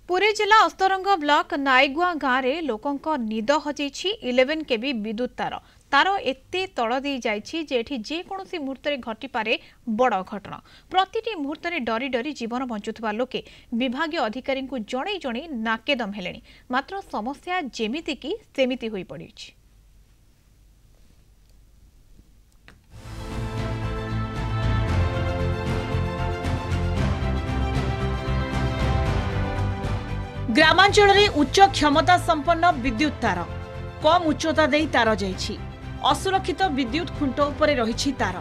पुरी जिला अस्तरंग ब्लॉक नाईगुआ गाँव में लोकों निद हजै 11 केवी विद्युत तार एते तल दे जाइछि जेठी जेकोसी मुहूर्त घटिपारे बड़ घटना। प्रतिटी मुहूर्त डरी डरी जीवन बंचुवा लोके विभाग अधिकारी जणै जणै नाकेदम हेले मात्र समस्या जेमिति की सेमिति होई पड़ी। ग्रामांचल में उच्च क्षमता संपन्न विद्युत तार कम उच्चता दे तार जाइछि। असुरक्षित विद्युत खुंट उपरे रहिछि तार।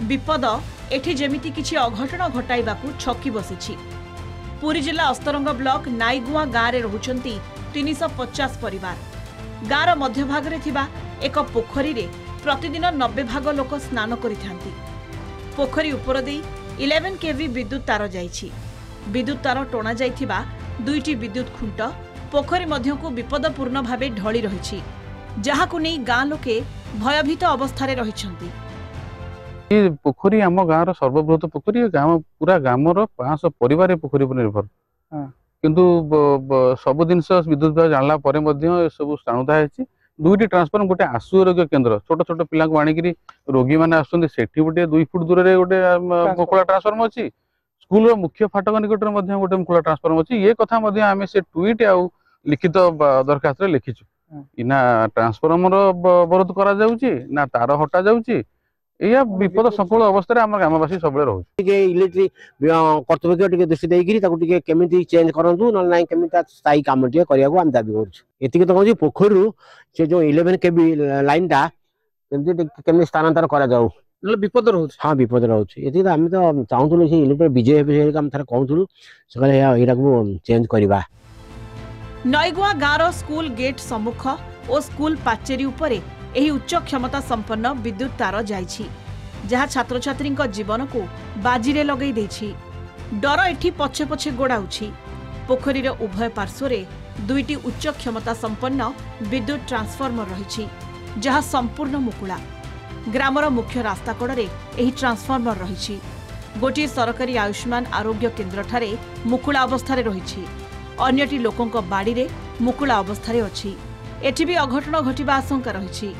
विपद एठी जेमिति किछि अघटन घटाइबाकू छकी बसिछि। पुरी जिला अस्तरंग ब्लॉक नाईगुआ गाँव में रहुचंती 350 परिवार। गाँर मध्यभाग रे थिबा एक पोखरी रे प्रतिदिन 90 भाग लोक स्नान करिथांती। पोखरी उपर दे 11 केवी विद्युत तार जाइछि। विद्युत तार टोना जाइथिबा दुईटी विद्युत खुंट पोखरी मध्यकू विपदपूर्ण भावे ढली रही, जहाकू नहीं गाँ लोके भयभीत अवस्था रहिछंती। पोखरी आम गाँव सर्वबृहत पोखरी गाँव पूरा ग्रामर 500 परिवार पोखरी पर निर्भर किंतु सब जिनस विद्युत विभाग जानला परे मध्य सब स्थाणुता है। दुईटी ट्रांसफॉर्मर गोटे आशु आरोग्य केन्द्र छोट छोट पिला आनिक रोगी मैंने आसुँच से गोटे 2 फुट दूर में गोटे मुकुला ट्रांसफॉर्मर अच्छी। स्कूल मुख्य फाटक निकट में गोटे मुकुला ट्रांसफॉर्मर अच्छी। ये कथा आम से ट्वीट आउ लिखित दरखास्त लिखिचु ना ट्रांसफॉर्मर बरद करा जाउची ना तार हटा जाउची। या विपद संकुल अवस्था आम ग्रामवासी सब इलेक्ट्रिक कर्तव्य दृष्टि देकर केमी चेंज करूँ ना केमी स्थायी कम करने आम दाबी करें। तो कहूँ पोखर से जो 11 केवी लाइन टा केमी स्थानांतर करा जाऊ विपद रोच। हाँ विपद रोच। ये आम तो चाहूँ इलेक्ट्रिक विजय विषय थे कहूँ सकाले चेंज करवा। नईगुआ गाँव स्कूल गेट सम्मुख और स्कूल पाचेरी उपरे एही उच्च क्षमता संपन्न विद्युत तार जाइछि, जहाँ छात्र छात्री जीवन को बाजी लगई देछि। डर एठी पछे पछे गोड़ाउछि। पोखरीर उभय पार्श्वरे दुईटी उच्च क्षमता संपन्न विद्युत ट्रांसफॉर्मर रहिछि, जहाँ संपूर्ण मुकुला। ग्रामर मुख्य रास्ता कड़े एही ट्रांसफॉर्मर रहिछि। गोटे सरकारी आयुष्मान आरोग्य केन्द्र ठारे मुकुला अवस्था रहिछि। अन्यटी लोकों बाड़ी रे मुकुला अवस्था अच्छी। एठी भी अघटन घटिबा आशंका रही।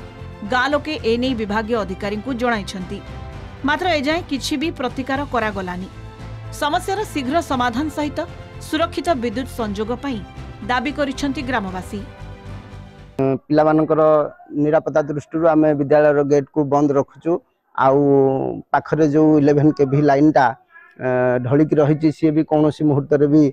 गाँ लोके एने विभागीय अधिकारी जणाइछंती, मात्र एजाए किछि भी प्रतिकार करागलानी। समस्यार शीघ्र समाधान सहित सुरक्षित विद्युत संजोग पई दाबी करिछंती ग्रामवासी। पिलामानकर निरापत्ता दृष्टि आम विद्यालय गेट को बंद रखुचु। आउ पाखरे जो 11 केवी लाइन टा ढलिक रही सी भी कौन मुहूर्त भी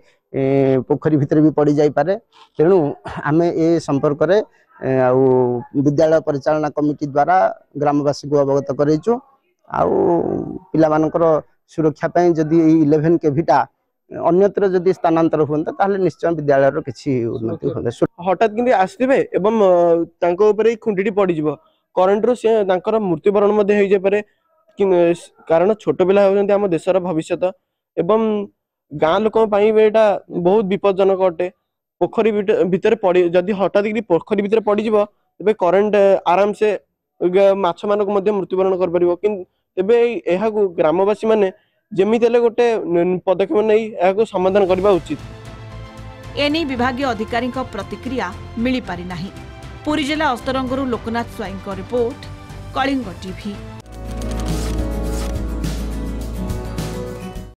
पोखरी भितर भी पड़ जापे। तेणु आम ए संपर्क में विद्यालय परिचालना कमिटी द्वारा ग्रामवासी को अवगत करेचु। आउ सुरक्षा जदि 11 केवीटा अन्यत्र जदि स्थानांतर हुआ ताहले निश्चय विद्यालय किसी उन्नति होता। हठात कि आसवे एवं खुंटी पड़ करंट रू से मृत्युवरण हो कारण छोट पिला होती आम देशर भविष्य एवं गाँ लोक बहुत विपज्जनक अटे। पोखरी भितर पड़ी जदि हठात पोखरी भितर पड़ तेज करंट आराम से माछ मान मृत्युवरण कर ग्रामवासी माने जेमिति गोटे पदक्षेप नहीं समाधान करने उचित। एने विभागीय अधिकारी प्रतिक्रिया मिली पारि नाही। पुरी जिला अस्तरंगरू लोकनाथ स्वाईं रिपोर्ट, कलिंग टीवी।